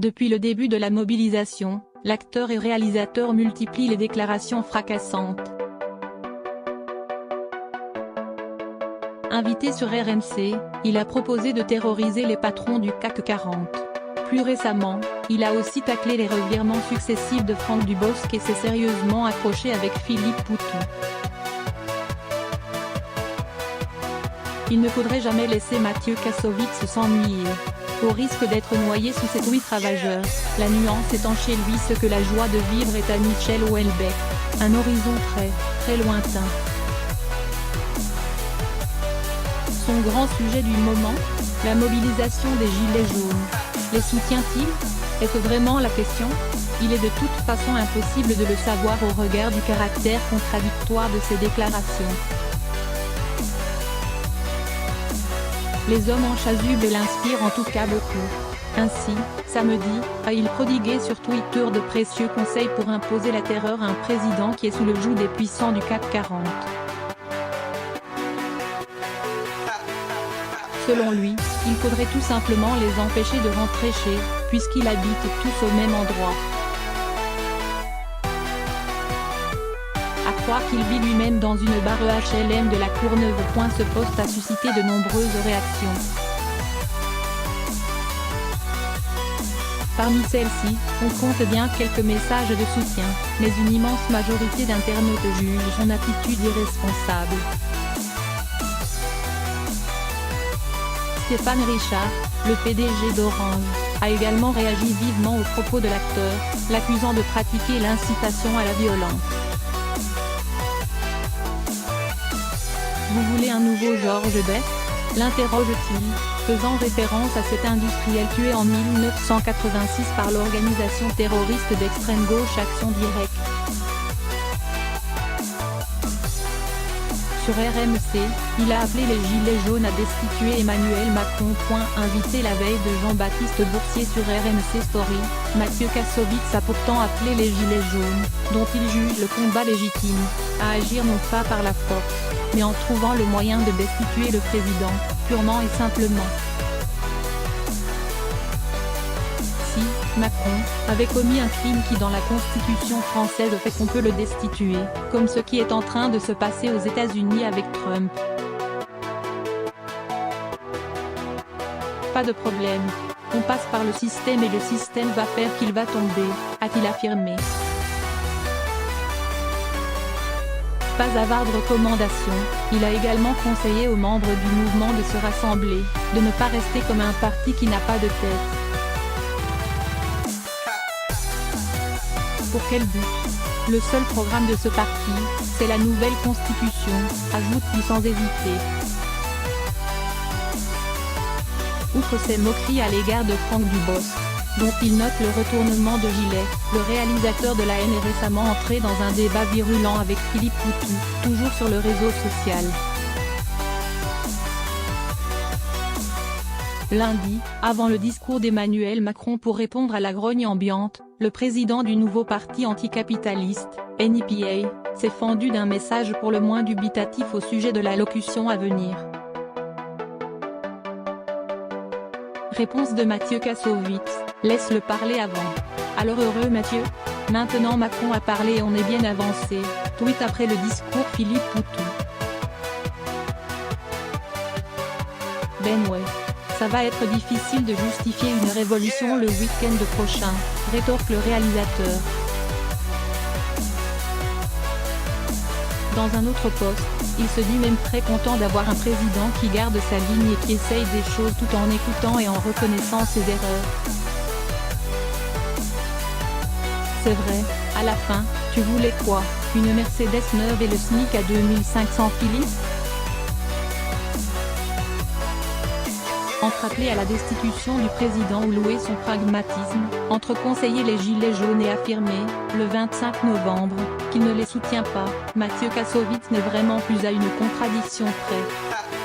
Depuis le début de la mobilisation, l'acteur et réalisateur multiplie les déclarations fracassantes. Invité sur RMC, il a proposé de terroriser les patrons du CAC 40. Plus récemment, il a aussi taclé les revirements successifs de Franck Dubosc et s'est sérieusement accroché avec Philippe Poutou. Il ne faudrait jamais laisser Mathieu Kassovitz s'ennuyer. Au risque d'être noyé sous ses tweets ravageurs, la nuance étant chez lui ce que la joie de vivre est à Michel Houellebecq. Un horizon très, très lointain. Son grand sujet du moment, la mobilisation des Gilets jaunes. Les soutient-il? Est-ce vraiment la question? Il est de toute façon impossible de le savoir au regard du caractère contradictoire de ses déclarations. Les hommes en chasuble l'inspirent en tout cas beaucoup. Ainsi, samedi, a-il prodigué sur Twitter de précieux conseils pour imposer la terreur à un président qui est sous le joug des puissants du CAC 40. Selon lui, il faudrait tout simplement les empêcher de rentrer chez, puisqu'ils habitent tous au même endroit. À croire qu'il vit lui-même dans une barre HLM de la Courneuve. Ce post a suscité de nombreuses réactions. Parmi celles-ci, on compte bien quelques messages de soutien, mais une immense majorité d'internautes jugent son attitude irresponsable. Stéphane Richard, le PDG d'Orange, a également réagi vivement aux propos de l'acteur, l'accusant de pratiquer l'incitation à la violence. Vous voulez un nouveau Georges Best? L'interroge-t-il, faisant référence à cet industriel tué en 1986 par l'organisation terroriste d'extrême gauche Action Directe. Sur RMC, il a appelé les Gilets jaunes à destituer Emmanuel Macron. Invité la veille de Jean-Baptiste Boursier sur RMC Story, Mathieu Kassovitz a pourtant appelé les Gilets jaunes, dont il juge le combat légitime, à agir non pas par la force, mais en trouvant le moyen de destituer le président, purement et simplement. Si Macron avait commis un crime qui dans la Constitution française fait qu'on peut le destituer, comme ce qui est en train de se passer aux États-Unis avec Trump. Pas de problème. On passe par le système et le système va faire qu'il va tomber, a-t-il affirmé. Pas avare de recommandations, il a également conseillé aux membres du mouvement de se rassembler, de ne pas rester comme un parti qui n'a pas de tête. Pour quel but? Le seul programme de ce parti, c'est la nouvelle constitution, ajoute-t-il sans hésiter. Outre ses moqueries à l'égard de Franck Dubosc, dont il note le retournement de gilet, le réalisateur de La Haine est récemment entré dans un débat virulent avec Philippe Poutou, toujours sur le réseau social. Lundi, avant le discours d'Emmanuel Macron pour répondre à la grogne ambiante, le président du nouveau parti anticapitaliste, NPA, s'est fendu d'un message pour le moins dubitatif au sujet de l'allocution à venir. Réponse de Mathieu Kassovitz, laisse-le parler avant. Alors heureux Mathieu? Maintenant Macron a parlé et on est bien avancé, tweet après le discours Philippe Poutou. Ben ouais. Ça va être difficile de justifier une révolution le week-end prochain, rétorque le réalisateur. Dans un autre post, il se dit même très content d'avoir un président qui garde sa ligne et qui essaye des choses tout en écoutant et en reconnaissant ses erreurs. C'est vrai, à la fin, tu voulais quoi? Une Mercedes neuve et le SMIC à 2500 Philippe? Entre appeler à la destitution du président ou louer son pragmatisme, entre conseiller les Gilets jaunes et affirmer, le 25 novembre, qu'il ne les soutient pas, Mathieu Kassovitz n'est vraiment plus à une contradiction près.